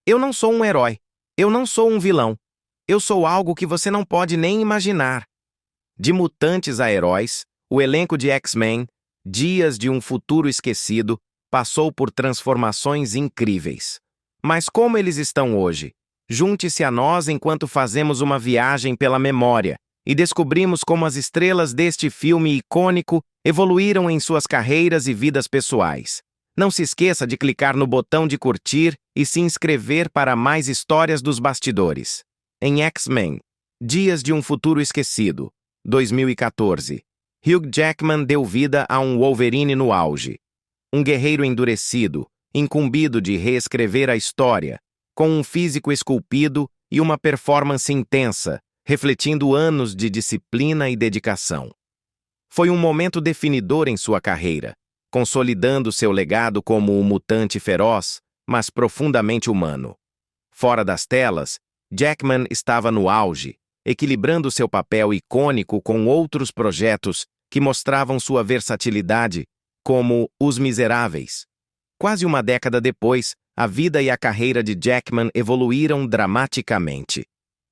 Eu não sou um herói. Eu não sou um vilão. Eu sou algo que você não pode nem imaginar. De mutantes a heróis, o elenco de X-Men, Dias de um Futuro Esquecido, passou por transformações incríveis. Mas como eles estão hoje? Junte-se a nós enquanto fazemos uma viagem pela memória e descobrimos como as estrelas deste filme icônico evoluíram em suas carreiras e vidas pessoais. Não se esqueça de clicar no botão de curtir e se inscrever para mais histórias dos bastidores. Em X-Men, Dias de um Futuro Esquecido, 2014, Hugh Jackman deu vida a um Wolverine no auge. Um guerreiro endurecido, incumbido de reescrever a história, com um físico esculpido e uma performance intensa, refletindo anos de disciplina e dedicação. Foi um momento definidor em sua carreira, consolidando seu legado como um mutante feroz, mas profundamente humano. Fora das telas, Jackman estava no auge, equilibrando seu papel icônico com outros projetos que mostravam sua versatilidade, como Os Miseráveis. Quase uma década depois, a vida e a carreira de Jackman evoluíram dramaticamente.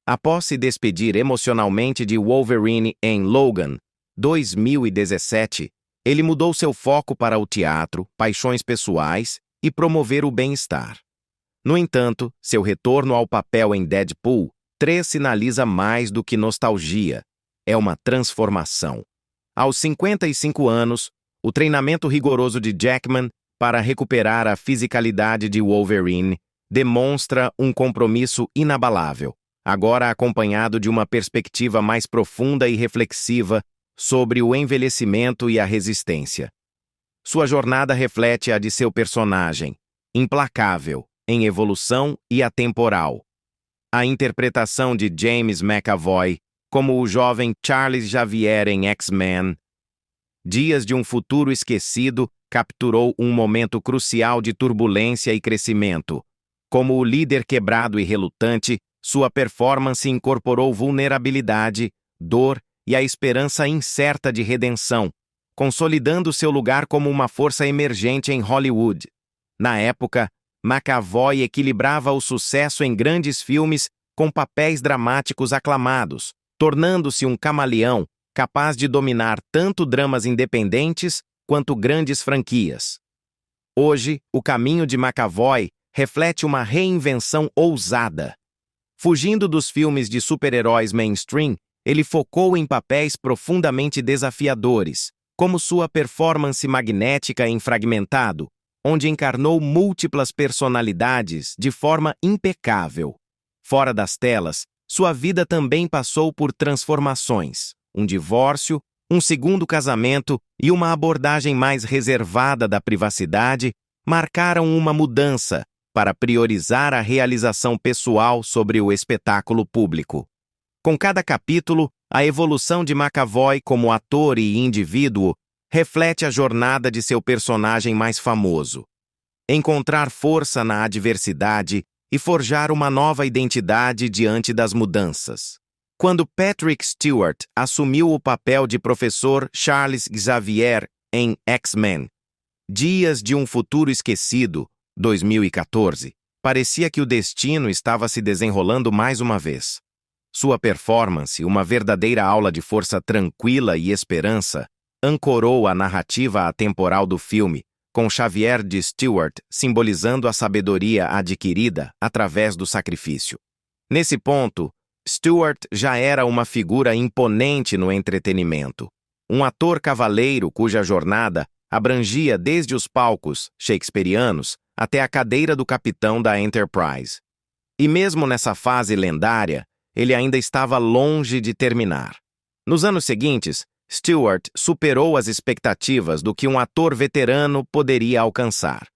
Após se despedir emocionalmente de Wolverine em Logan, 2017, ele mudou seu foco para o teatro, paixões pessoais e promover o bem-estar. No entanto, seu retorno ao papel em Deadpool 3 sinaliza mais do que nostalgia. É uma transformação. Aos 55 anos, o treinamento rigoroso de Jackman para recuperar a fisicalidade de Wolverine demonstra um compromisso inabalável, agora acompanhado de uma perspectiva mais profunda e reflexiva sobre o envelhecimento e a resistência. Sua jornada reflete a de seu personagem, implacável, em evolução e atemporal. A interpretação de James McAvoy como o jovem Charles Xavier em X-Men, Dias de um Futuro Esquecido, capturou um momento crucial de turbulência e crescimento. Como o líder quebrado e relutante, sua performance incorporou vulnerabilidade, dor e a esperança incerta de redenção, consolidando seu lugar como uma força emergente em Hollywood. Na época, McAvoy equilibrava o sucesso em grandes filmes com papéis dramáticos aclamados, tornando-se um camaleão capaz de dominar tanto dramas independentes quanto grandes franquias. Hoje, o caminho de McAvoy reflete uma reinvenção ousada. Fugindo dos filmes de super-heróis mainstream, ele focou em papéis profundamente desafiadores, como sua performance magnética em Fragmentado, onde encarnou múltiplas personalidades de forma impecável. Fora das telas, sua vida também passou por transformações. Um divórcio, um segundo casamento e uma abordagem mais reservada da privacidade marcaram uma mudança para priorizar a realização pessoal sobre o espetáculo público. Com cada capítulo, a evolução de McAvoy como ator e indivíduo reflete a jornada de seu personagem mais famoso. Encontrar força na adversidade e forjar uma nova identidade diante das mudanças. Quando Patrick Stewart assumiu o papel de professor Charles Xavier em X-Men, Dias de um Futuro Esquecido, 2014, parecia que o destino estava se desenrolando mais uma vez. Sua performance, uma verdadeira aula de força tranquila e esperança, ancorou a narrativa atemporal do filme, com Xavier de Stewart simbolizando a sabedoria adquirida através do sacrifício. Nesse ponto, Stewart já era uma figura imponente no entretenimento. Um ator cavaleiro cuja jornada abrangia desde os palcos shakespearianos até a cadeira do capitão da Enterprise. E mesmo nessa fase lendária, ele ainda estava longe de terminar. Nos anos seguintes, Stewart superou as expectativas do que um ator veterano poderia alcançar.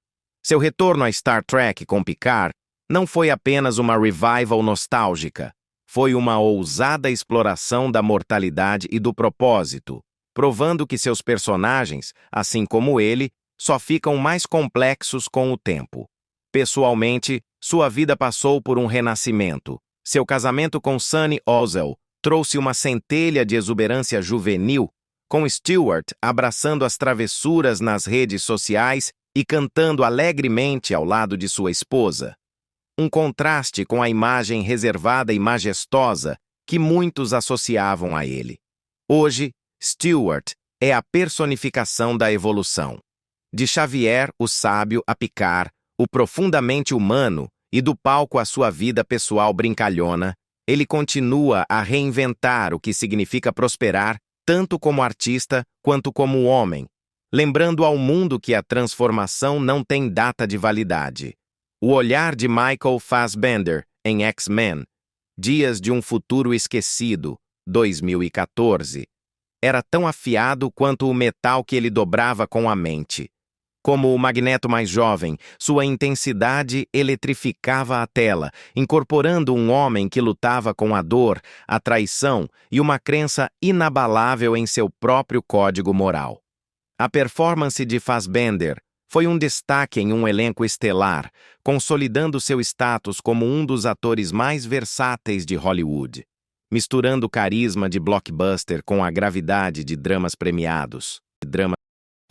Seu retorno a Star Trek com Picard não foi apenas uma revival nostálgica, foi uma ousada exploração da mortalidade e do propósito, provando que seus personagens, assim como ele, só ficam mais complexos com o tempo. Pessoalmente, sua vida passou por um renascimento. Seu casamento com Sunny Ozel trouxe uma centelha de exuberância juvenil, com Stewart abraçando as travessuras nas redes sociais e cantando alegremente ao lado de sua esposa. um contraste com a imagem reservada e majestosa que muitos associavam a ele. Hoje, Stewart é a personificação da evolução. De Xavier, o sábio, a Picard, o profundamente humano, e do palco à sua vida pessoal brincalhona, ele continua a reinventar o que significa prosperar tanto como artista quanto como homem, lembrando ao mundo que a transformação não tem data de validade. O olhar de Michael Fassbender em X-Men, Dias de um Futuro Esquecido, 2014, era tão afiado quanto o metal que ele dobrava com a mente. Como o Magneto mais jovem, sua intensidade eletrificava a tela, incorporando um homem que lutava com a dor, a traição e uma crença inabalável em seu próprio código moral. A performance de Fassbender foi um destaque em um elenco estelar, consolidando seu status como um dos atores mais versáteis de Hollywood, misturando o carisma de blockbuster com a gravidade de dramas premiados.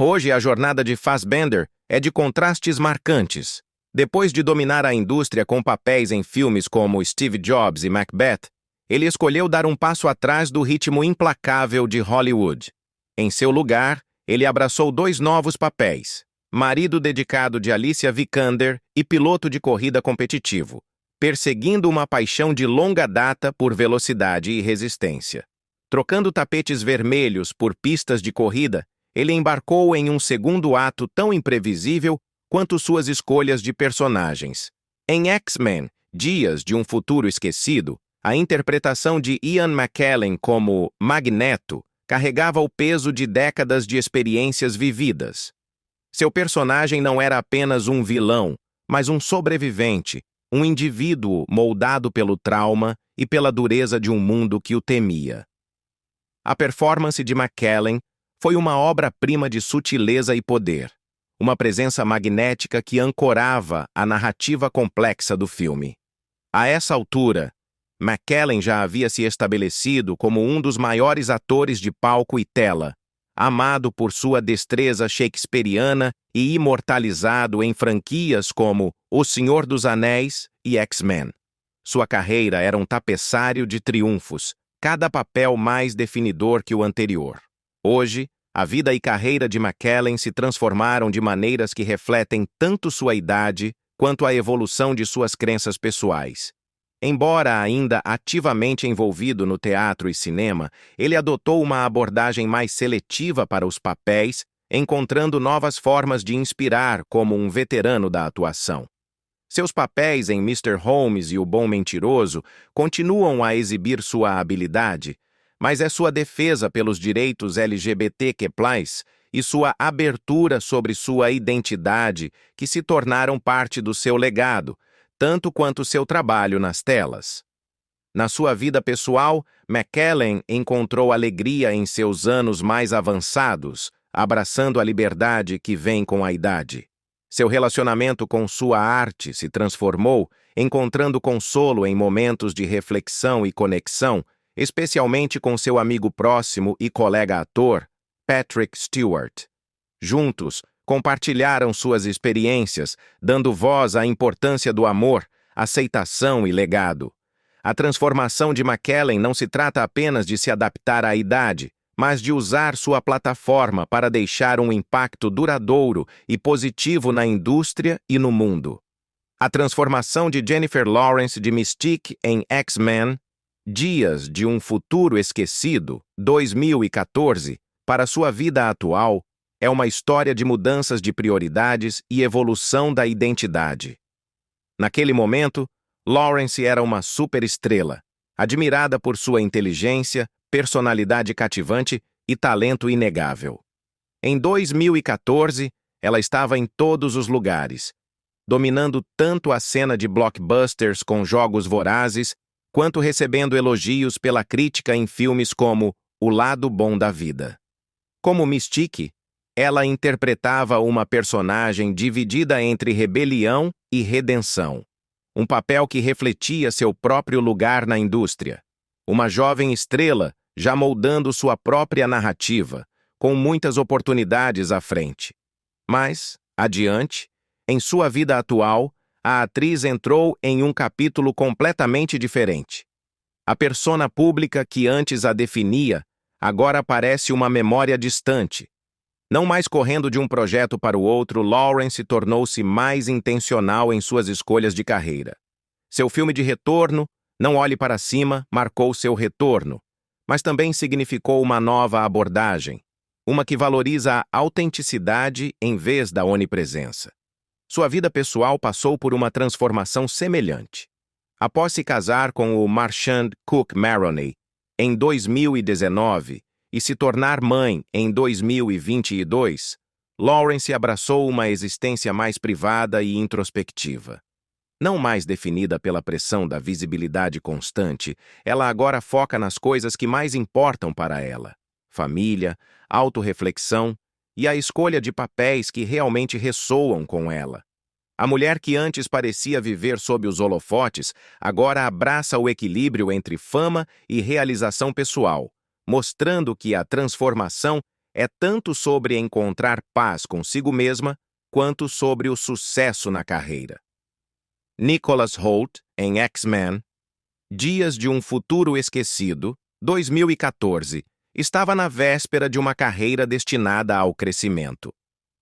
Hoje, a jornada de Fassbender é de contrastes marcantes. Depois de dominar a indústria com papéis em filmes como Steve Jobs e Macbeth, ele escolheu dar um passo atrás do ritmo implacável de Hollywood. Em seu lugar, ele abraçou dois novos papéis: marido dedicado de Alicia Vikander e piloto de corrida competitivo, perseguindo uma paixão de longa data por velocidade e resistência. Trocando tapetes vermelhos por pistas de corrida, ele embarcou em um segundo ato tão imprevisível quanto suas escolhas de personagens. Em X-Men, Dias de um Futuro Esquecido, a interpretação de Ian McKellen como Magneto carregava o peso de décadas de experiências vividas. Seu personagem não era apenas um vilão, mas um sobrevivente, um indivíduo moldado pelo trauma e pela dureza de um mundo que o temia. A performance de McKellen foi uma obra-prima de sutileza e poder, uma presença magnética que ancorava a narrativa complexa do filme. A essa altura, McKellen já havia se estabelecido como um dos maiores atores de palco e tela, amado por sua destreza shakespeariana e imortalizado em franquias como O Senhor dos Anéis e X-Men. Sua carreira era um tapeçário de triunfos, cada papel mais definidor que o anterior. Hoje, a vida e carreira de McKellen se transformaram de maneiras que refletem tanto sua idade quanto a evolução de suas crenças pessoais. Embora ainda ativamente envolvido no teatro e cinema, ele adotou uma abordagem mais seletiva para os papéis, encontrando novas formas de inspirar como um veterano da atuação. Seus papéis em Mr. Holmes e O Bom Mentiroso continuam a exibir sua habilidade, mas é sua defesa pelos direitos LGBTQ+, e sua abertura sobre sua identidade que se tornaram parte do seu legado, tanto quanto seu trabalho nas telas. Na sua vida pessoal, McKellen encontrou alegria em seus anos mais avançados, abraçando a liberdade que vem com a idade. Seu relacionamento com sua arte se transformou, encontrando consolo em momentos de reflexão e conexão, especialmente com seu amigo próximo e colega ator, Patrick Stewart. Juntos, compartilharam suas experiências, dando voz à importância do amor, aceitação e legado. A transformação de McKellen não se trata apenas de se adaptar à idade, mas de usar sua plataforma para deixar um impacto duradouro e positivo na indústria e no mundo. A transformação de Jennifer Lawrence de Mystique em X-Men, Dias de um Futuro Esquecido, 2014, para sua vida atual, é uma história de mudanças de prioridades e evolução da identidade. Naquele momento, Lawrence era uma superestrela, admirada por sua inteligência, personalidade cativante e talento inegável. Em 2014, ela estava em todos os lugares, dominando tanto a cena de blockbusters com jogos vorazes, quanto recebendo elogios pela crítica em filmes como O Lado Bom da Vida. Como Mystique, ela interpretava uma personagem dividida entre rebelião e redenção, um papel que refletia seu próprio lugar na indústria. Uma jovem estrela já moldando sua própria narrativa, com muitas oportunidades à frente. Mas, adiante, em sua vida atual, a atriz entrou em um capítulo completamente diferente. A persona pública que antes a definia, agora parece uma memória distante. Não mais correndo de um projeto para o outro, Lawrence tornou-se mais intencional em suas escolhas de carreira. Seu filme de retorno, Não Olhe para Cima, marcou seu retorno, mas também significou uma nova abordagem, uma que valoriza a autenticidade em vez da onipresença. Sua vida pessoal passou por uma transformação semelhante. Após se casar com o Marchand Cook Maroney em 2019 e se tornar mãe em 2022, Lawrence abraçou uma existência mais privada e introspectiva. Não mais definida pela pressão da visibilidade constante, ela agora foca nas coisas que mais importam para ela: família, autorreflexão e a escolha de papéis que realmente ressoam com ela. A mulher que antes parecia viver sob os holofotes, agora abraça o equilíbrio entre fama e realização pessoal, mostrando que a transformação é tanto sobre encontrar paz consigo mesma, quanto sobre o sucesso na carreira. Nicholas Hoult, em X-Men, Dias de um Futuro Esquecido, 2014, estava na véspera de uma carreira destinada ao crescimento.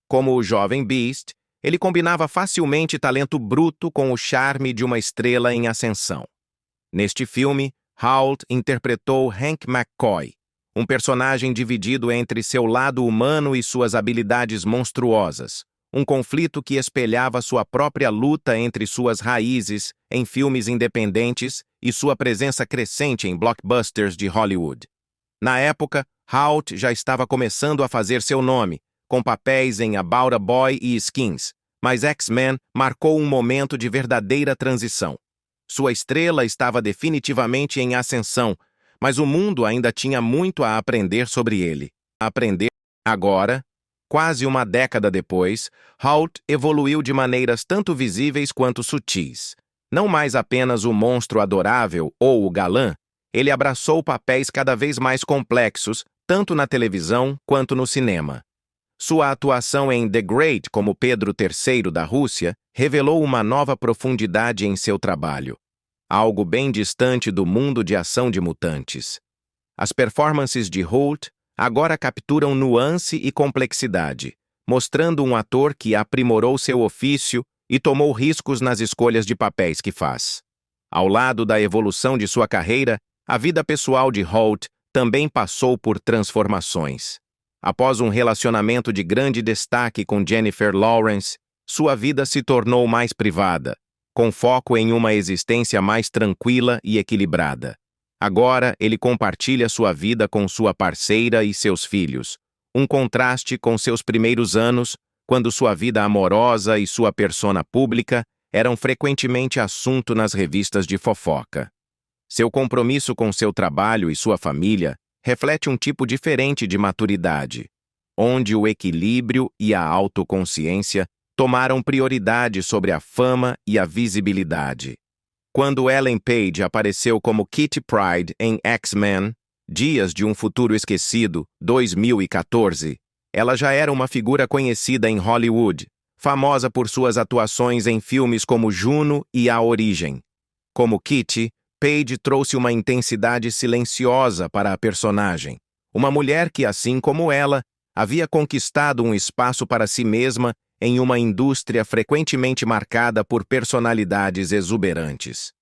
Como o jovem Beast, ele combinava facilmente talento bruto com o charme de uma estrela em ascensão. Neste filme, Hoult interpretou Hank McCoy, um personagem dividido entre seu lado humano e suas habilidades monstruosas, um conflito que espelhava sua própria luta entre suas raízes em filmes independentes e sua presença crescente em blockbusters de Hollywood. Na época, Hoult já estava começando a fazer seu nome, com papéis em About a Boy e Skins, mas X-Men marcou um momento de verdadeira transição. Sua estrela estava definitivamente em ascensão, mas o mundo ainda tinha muito a aprender sobre ele. Agora, quase uma década depois, Hoult evoluiu de maneiras tanto visíveis quanto sutis. Não mais apenas o monstro adorável ou o galã, ele abraçou papéis cada vez mais complexos, tanto na televisão quanto no cinema. Sua atuação em The Great como Pedro III da Rússia revelou uma nova profundidade em seu trabalho, algo bem distante do mundo de ação de mutantes. As performances de Hoult agora capturam nuance e complexidade, mostrando um ator que aprimorou seu ofício e tomou riscos nas escolhas de papéis que faz. Ao lado da evolução de sua carreira, a vida pessoal de Hoult também passou por transformações. Após um relacionamento de grande destaque com Jennifer Lawrence, sua vida se tornou mais privada, com foco em uma existência mais tranquila e equilibrada. Agora, ele compartilha sua vida com sua parceira e seus filhos, um contraste com seus primeiros anos, quando sua vida amorosa e sua persona pública eram frequentemente assunto nas revistas de fofoca. Seu compromisso com seu trabalho e sua família reflete um tipo diferente de maturidade, onde o equilíbrio e a autoconsciência tomaram prioridade sobre a fama e a visibilidade. Quando Ellen Page apareceu como Kitty Pryde em X-Men, Dias de um Futuro Esquecido, 2014, ela já era uma figura conhecida em Hollywood, famosa por suas atuações em filmes como Juno e A Origem. Como Kitty, Page trouxe uma intensidade silenciosa para a personagem, uma mulher que, assim como ela, havia conquistado um espaço para si mesma em uma indústria frequentemente marcada por personalidades exuberantes.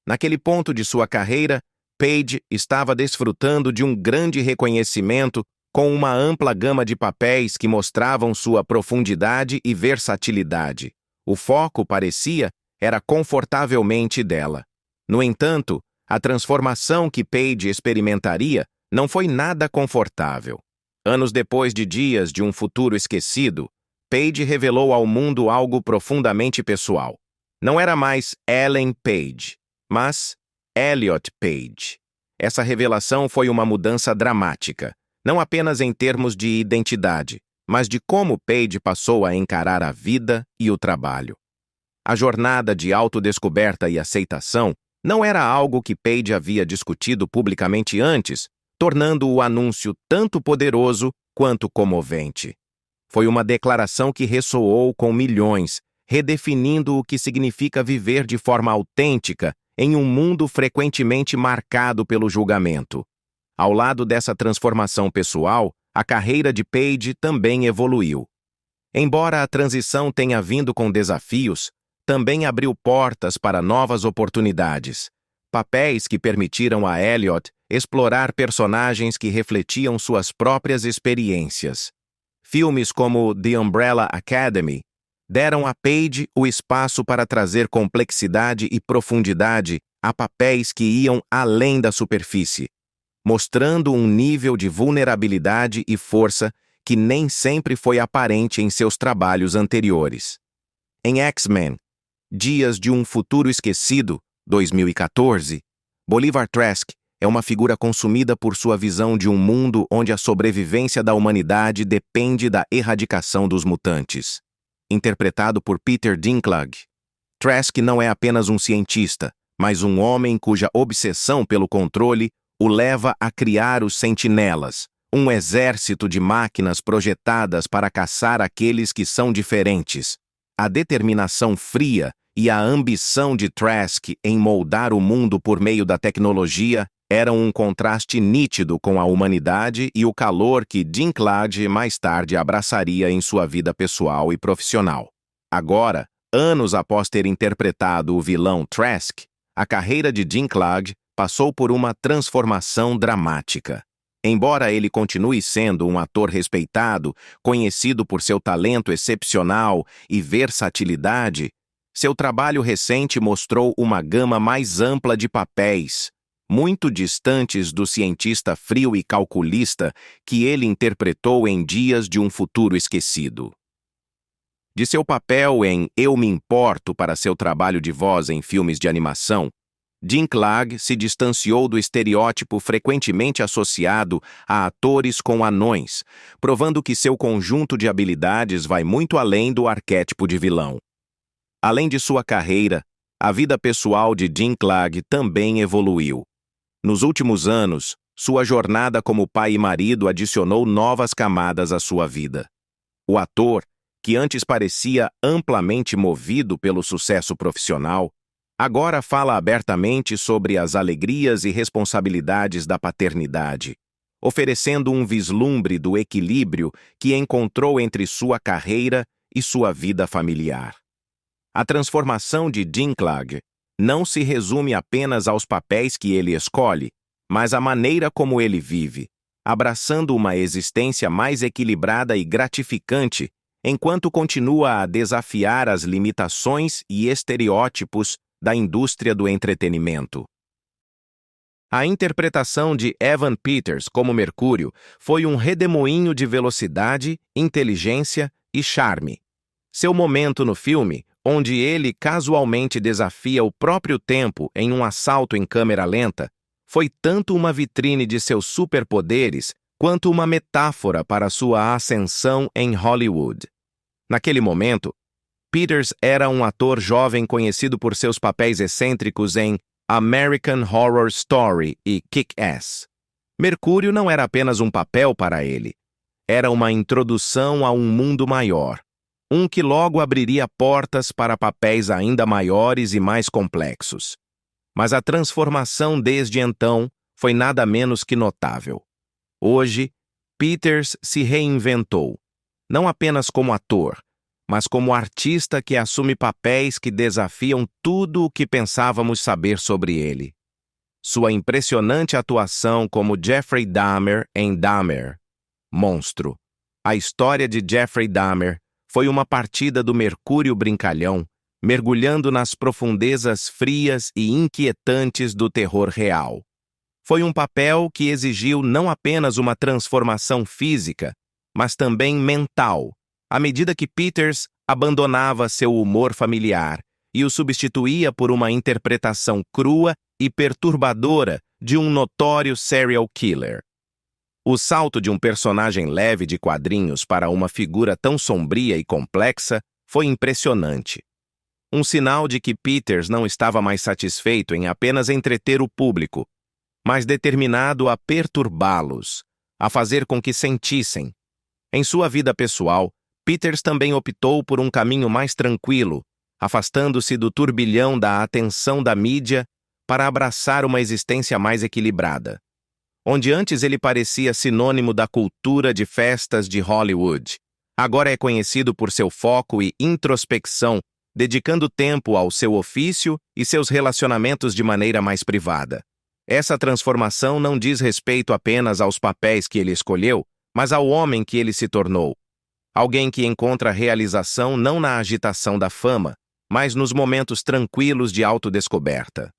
Naquele ponto de sua carreira, Page estava desfrutando de um grande reconhecimento com uma ampla gama de papéis que mostravam sua profundidade e versatilidade. O foco, parecia, era confortavelmente dela. No entanto, a transformação que Page experimentaria não foi nada confortável. Anos depois de Dias de um Futuro Esquecido, Page revelou ao mundo algo profundamente pessoal. Não era mais Ellen Page, mas Elliot Page. Essa revelação foi uma mudança dramática, não apenas em termos de identidade, mas de como Page passou a encarar a vida e o trabalho. A jornada de autodescoberta e aceitação não era algo que Page havia discutido publicamente antes, tornando o anúncio tanto poderoso quanto comovente. Foi uma declaração que ressoou com milhões, redefinindo o que significa viver de forma autêntica em um mundo frequentemente marcado pelo julgamento. Ao lado dessa transformação pessoal, a carreira de Paige também evoluiu. Embora a transição tenha vindo com desafios, também abriu portas para novas oportunidades, papéis que permitiram a Elliot explorar personagens que refletiam suas próprias experiências. Filmes como The Umbrella Academy deram a Paige o espaço para trazer complexidade e profundidade a papéis que iam além da superfície, mostrando um nível de vulnerabilidade e força que nem sempre foi aparente em seus trabalhos anteriores. Em X-Men, Dias de um Futuro Esquecido, 2014, Bolivar Trask é uma figura consumida por sua visão de um mundo onde a sobrevivência da humanidade depende da erradicação dos mutantes. Interpretado por Peter Dinklage, Trask não é apenas um cientista, mas um homem cuja obsessão pelo controle o leva a criar os Sentinelas, um exército de máquinas projetadas para caçar aqueles que são diferentes. A determinação fria e a ambição de Trask em moldar o mundo por meio da tecnologia eram um contraste nítido com a humanidade e o calor que Dinklage mais tarde abraçaria em sua vida pessoal e profissional. Agora, anos após ter interpretado o vilão Trask, a carreira de Dinklage passou por uma transformação dramática. Embora ele continue sendo um ator respeitado, conhecido por seu talento excepcional e versatilidade, seu trabalho recente mostrou uma gama mais ampla de papéis, muito distantes do cientista frio e calculista que ele interpretou em Dias de um Futuro Esquecido. De seu papel em Eu Me Importo para seu trabalho de voz em filmes de animação, Dinklage se distanciou do estereótipo frequentemente associado a atores com anões, provando que seu conjunto de habilidades vai muito além do arquétipo de vilão. Além de sua carreira, a vida pessoal de Dinklage também evoluiu. Nos últimos anos, sua jornada como pai e marido adicionou novas camadas à sua vida. O ator, que antes parecia amplamente movido pelo sucesso profissional, agora fala abertamente sobre as alegrias e responsabilidades da paternidade, oferecendo um vislumbre do equilíbrio que encontrou entre sua carreira e sua vida familiar. A transformação de Dinklage não se resume apenas aos papéis que ele escolhe, mas à maneira como ele vive, abraçando uma existência mais equilibrada e gratificante, enquanto continua a desafiar as limitações e estereótipos da indústria do entretenimento. A interpretação de Evan Peters como Mercúrio foi um redemoinho de velocidade, inteligência e charme. Seu momento no filme, onde ele casualmente desafia o próprio tempo em um assalto em câmera lenta, foi tanto uma vitrine de seus superpoderes quanto uma metáfora para sua ascensão em Hollywood. Naquele momento, Peters era um ator jovem conhecido por seus papéis excêntricos em American Horror Story e Kick-Ass. Mercúrio não era apenas um papel para ele. Era uma introdução a um mundo maior, um que logo abriria portas para papéis ainda maiores e mais complexos. Mas a transformação desde então foi nada menos que notável. Hoje, Peters se reinventou, não apenas como ator, mas como artista que assume papéis que desafiam tudo o que pensávamos saber sobre ele. Sua impressionante atuação como Jeffrey Dahmer em Dahmer, Monstro. A história de Jeffrey Dahmer foi uma partida do Mercúrio brincalhão, mergulhando nas profundezas frias e inquietantes do terror real. Foi um papel que exigiu não apenas uma transformação física, mas também mental, à medida que Peters abandonava seu humor familiar e o substituía por uma interpretação crua e perturbadora de um notório serial killer. O salto de um personagem leve de quadrinhos para uma figura tão sombria e complexa foi impressionante. Um sinal de que Peters não estava mais satisfeito em apenas entreter o público, mas determinado a perturbá-los, a fazer com que sentissem. Em sua vida pessoal, Peters também optou por um caminho mais tranquilo, afastando-se do turbilhão da atenção da mídia para abraçar uma existência mais equilibrada. Onde antes ele parecia sinônimo da cultura de festas de Hollywood, agora é conhecido por seu foco e introspecção, dedicando tempo ao seu ofício e seus relacionamentos de maneira mais privada. Essa transformação não diz respeito apenas aos papéis que ele escolheu, mas ao homem que ele se tornou. Alguém que encontra realização não na agitação da fama, mas nos momentos tranquilos de autodescoberta.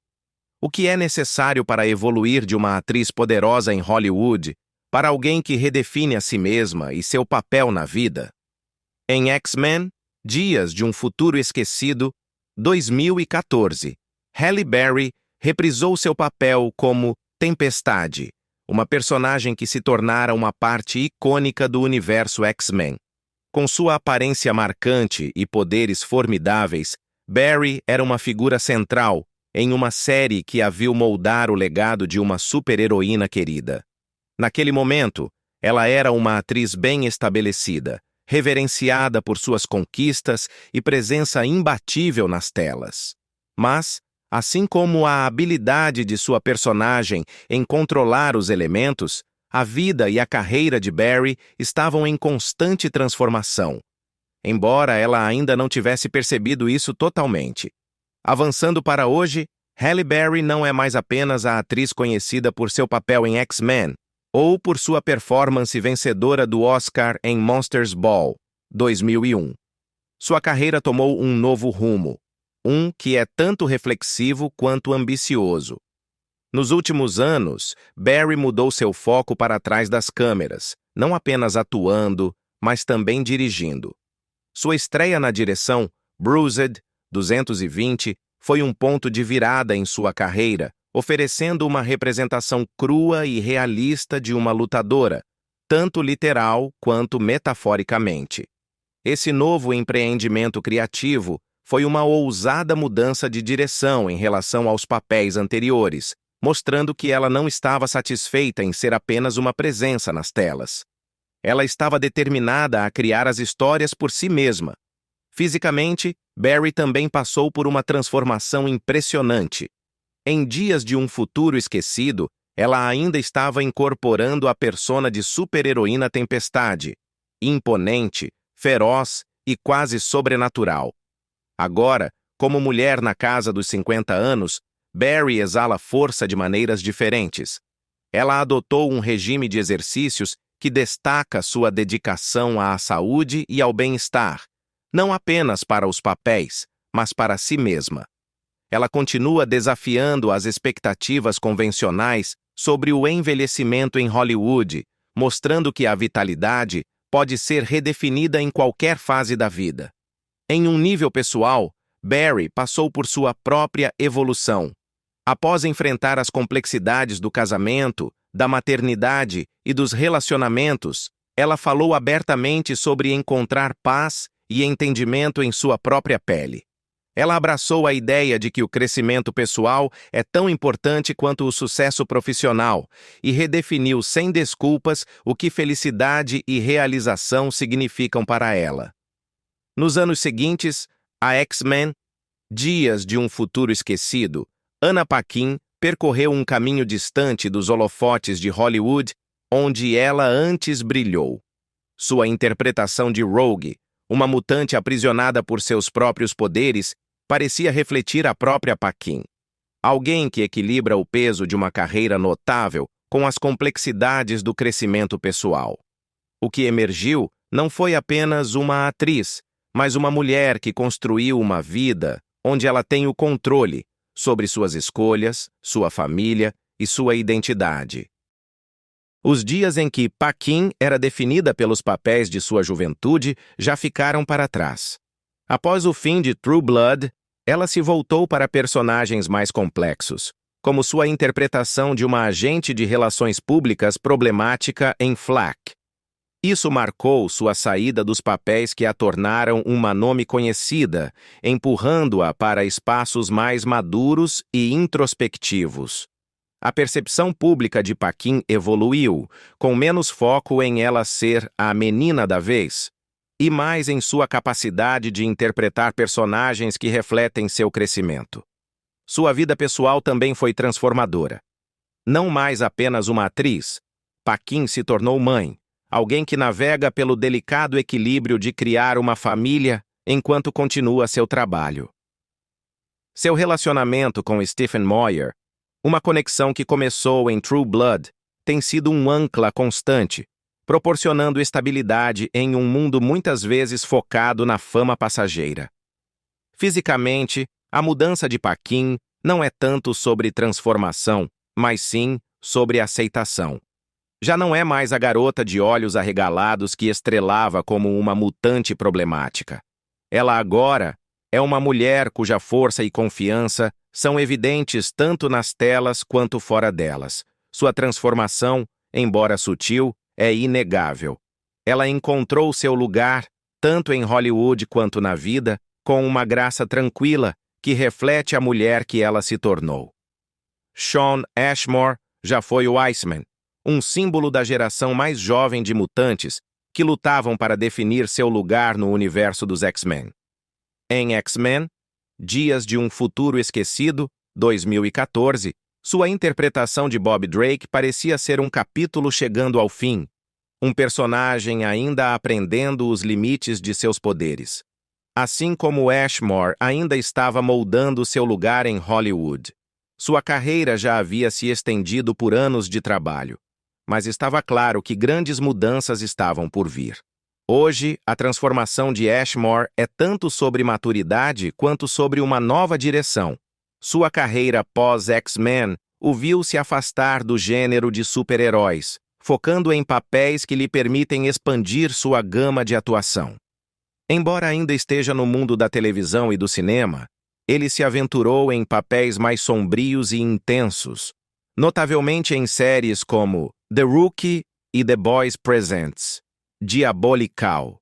O que é necessário para evoluir de uma atriz poderosa em Hollywood para alguém que redefine a si mesma e seu papel na vida? Em X-Men, Dias de um Futuro Esquecido, 2014, Halle Berry reprisou seu papel como Tempestade, uma personagem que se tornara uma parte icônica do universo X-Men. Com sua aparência marcante e poderes formidáveis, Berry era uma figura central em uma série que a viu moldar o legado de uma super-heroína querida. Naquele momento, ela era uma atriz bem estabelecida, reverenciada por suas conquistas e presença imbatível nas telas. Mas, assim como a habilidade de sua personagem em controlar os elementos, a vida e a carreira de Berry estavam em constante transformação, embora ela ainda não tivesse percebido isso totalmente. Avançando para hoje, Halle Berry não é mais apenas a atriz conhecida por seu papel em X-Men ou por sua performance vencedora do Oscar em Monsters Ball, 2001. Sua carreira tomou um novo rumo, um que é tanto reflexivo quanto ambicioso. Nos últimos anos, Berry mudou seu foco para trás das câmeras, não apenas atuando, mas também dirigindo. Sua estreia na direção, Bruised, 220, foi um ponto de virada em sua carreira, oferecendo uma representação crua e realista de uma lutadora, tanto literal quanto metaforicamente. Esse novo empreendimento criativo foi uma ousada mudança de direção em relação aos papéis anteriores, mostrando que ela não estava satisfeita em ser apenas uma presença nas telas. Ela estava determinada a criar as histórias por si mesma. Fisicamente, Berry também passou por uma transformação impressionante. Em Dias de um Futuro Esquecido, ela ainda estava incorporando a persona de super-heroína Tempestade, imponente, feroz e quase sobrenatural. Agora, como mulher na casa dos 50 anos, Berry exala força de maneiras diferentes. Ela adotou um regime de exercícios que destaca sua dedicação à saúde e ao bem-estar, não apenas para os papéis, mas para si mesma. Ela continua desafiando as expectativas convencionais sobre o envelhecimento em Hollywood, mostrando que a vitalidade pode ser redefinida em qualquer fase da vida. Em um nível pessoal, Berry passou por sua própria evolução. Após enfrentar as complexidades do casamento, da maternidade e dos relacionamentos, ela falou abertamente sobre encontrar paz e entendimento em sua própria pele. Ela abraçou a ideia de que o crescimento pessoal é tão importante quanto o sucesso profissional e redefiniu sem desculpas o que felicidade e realização significam para ela. Nos anos seguintes, a X-Men, Dias de um Futuro Esquecido, Anna Paquin percorreu um caminho distante dos holofotes de Hollywood, onde ela antes brilhou. Sua interpretação de Rogue, uma mutante aprisionada por seus próprios poderes, parecia refletir a própria Paquin. Alguém que equilibra o peso de uma carreira notável com as complexidades do crescimento pessoal. O que emergiu não foi apenas uma atriz, mas uma mulher que construiu uma vida onde ela tem o controle sobre suas escolhas, sua família e sua identidade. Os dias em que Paquin era definida pelos papéis de sua juventude já ficaram para trás. Após o fim de True Blood, ela se voltou para personagens mais complexos, como sua interpretação de uma agente de relações públicas problemática em Flack. Isso marcou sua saída dos papéis que a tornaram uma nome conhecida, empurrando-a para espaços mais maduros e introspectivos. A percepção pública de Paquin evoluiu, com menos foco em ela ser a menina da vez. e mais em sua capacidade de interpretar personagens que refletem seu crescimento. Sua vida pessoal também foi transformadora. Não mais apenas uma atriz, Paquin se tornou mãe, alguém que navega pelo delicado equilíbrio de criar uma família enquanto continua seu trabalho. Seu relacionamento com Stephen Moyer, uma conexão que começou em True Blood, tem sido um ancla constante, proporcionando estabilidade em um mundo muitas vezes focado na fama passageira. Fisicamente, a mudança de Paquin não é tanto sobre transformação, mas sim sobre aceitação. Já não é mais a garota de olhos arregalados que estrelava como uma mutante problemática. Ela agora é uma mulher cuja força e confiança são evidentes tanto nas telas quanto fora delas. Sua transformação, embora sutil, é inegável. Ela encontrou seu lugar, tanto em Hollywood quanto na vida, com uma graça tranquila que reflete a mulher que ela se tornou. Shawn Ashmore já foi o Iceman, um símbolo da geração mais jovem de mutantes que lutavam para definir seu lugar no universo dos X-Men. Em X-Men, Dias de um Futuro Esquecido, 2014, sua interpretação de Bob Drake parecia ser um capítulo chegando ao fim, um personagem ainda aprendendo os limites de seus poderes. Assim como Ashmore ainda estava moldando seu lugar em Hollywood. Sua carreira já havia se estendido por anos de trabalho, mas estava claro que grandes mudanças estavam por vir. Hoje, a transformação de Ashmore é tanto sobre maturidade quanto sobre uma nova direção. Sua carreira pós-X-Men o viu se afastar do gênero de super-heróis, focando em papéis que lhe permitem expandir sua gama de atuação. Embora ainda esteja no mundo da televisão e do cinema, ele se aventurou em papéis mais sombrios e intensos, notavelmente em séries como The Rookie e The Boys Presents, Diabolical,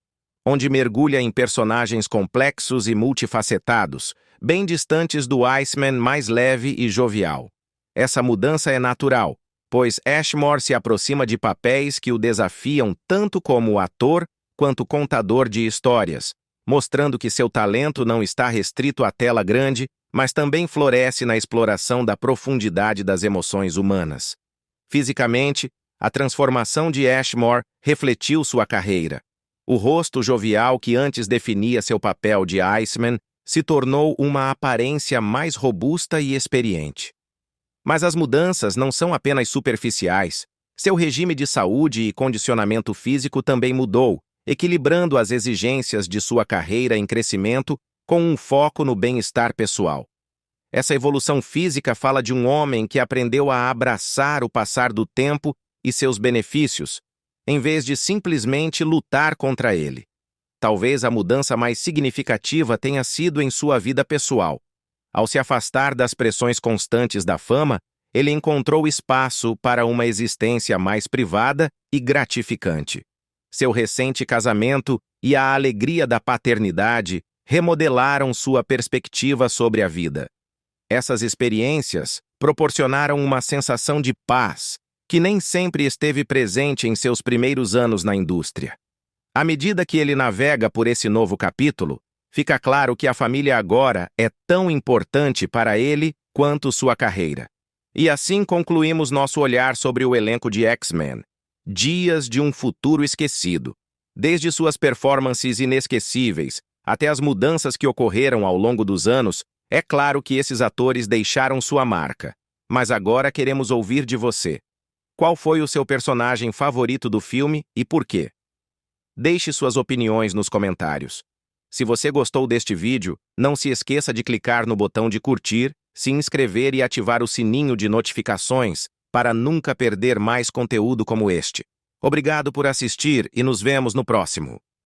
onde mergulha em personagens complexos e multifacetados, bem distantes do Iceman mais leve e jovial. Essa mudança é natural, pois Ashmore se aproxima de papéis que o desafiam tanto como ator quanto contador de histórias, mostrando que seu talento não está restrito à tela grande, mas também floresce na exploração da profundidade das emoções humanas. Fisicamente, a transformação de Ashmore refletiu sua carreira. O rosto jovial que antes definia seu papel de Iceman se tornou uma aparência mais robusta e experiente. Mas as mudanças não são apenas superficiais. Seu regime de saúde e condicionamento físico também mudou, equilibrando as exigências de sua carreira em crescimento com um foco no bem-estar pessoal. Essa evolução física fala de um homem que aprendeu a abraçar o passar do tempo e seus benefícios, em vez de simplesmente lutar contra ele. Talvez a mudança mais significativa tenha sido em sua vida pessoal. Ao se afastar das pressões constantes da fama, ele encontrou espaço para uma existência mais privada e gratificante. Seu recente casamento e a alegria da paternidade remodelaram sua perspectiva sobre a vida. Essas experiências proporcionaram uma sensação de paz que nem sempre esteve presente em seus primeiros anos na indústria. À medida que ele navega por esse novo capítulo, fica claro que a família agora é tão importante para ele quanto sua carreira. E assim concluímos nosso olhar sobre o elenco de X-Men, Dias de um Futuro Esquecido. Desde suas performances inesquecíveis até as mudanças que ocorreram ao longo dos anos, é claro que esses atores deixaram sua marca. Mas agora queremos ouvir de você. Qual foi o seu personagem favorito do filme e por quê? Deixe suas opiniões nos comentários. Se você gostou deste vídeo, não se esqueça de clicar no botão de curtir, se inscrever e ativar o sininho de notificações para nunca perder mais conteúdo como este. Obrigado por assistir e nos vemos no próximo.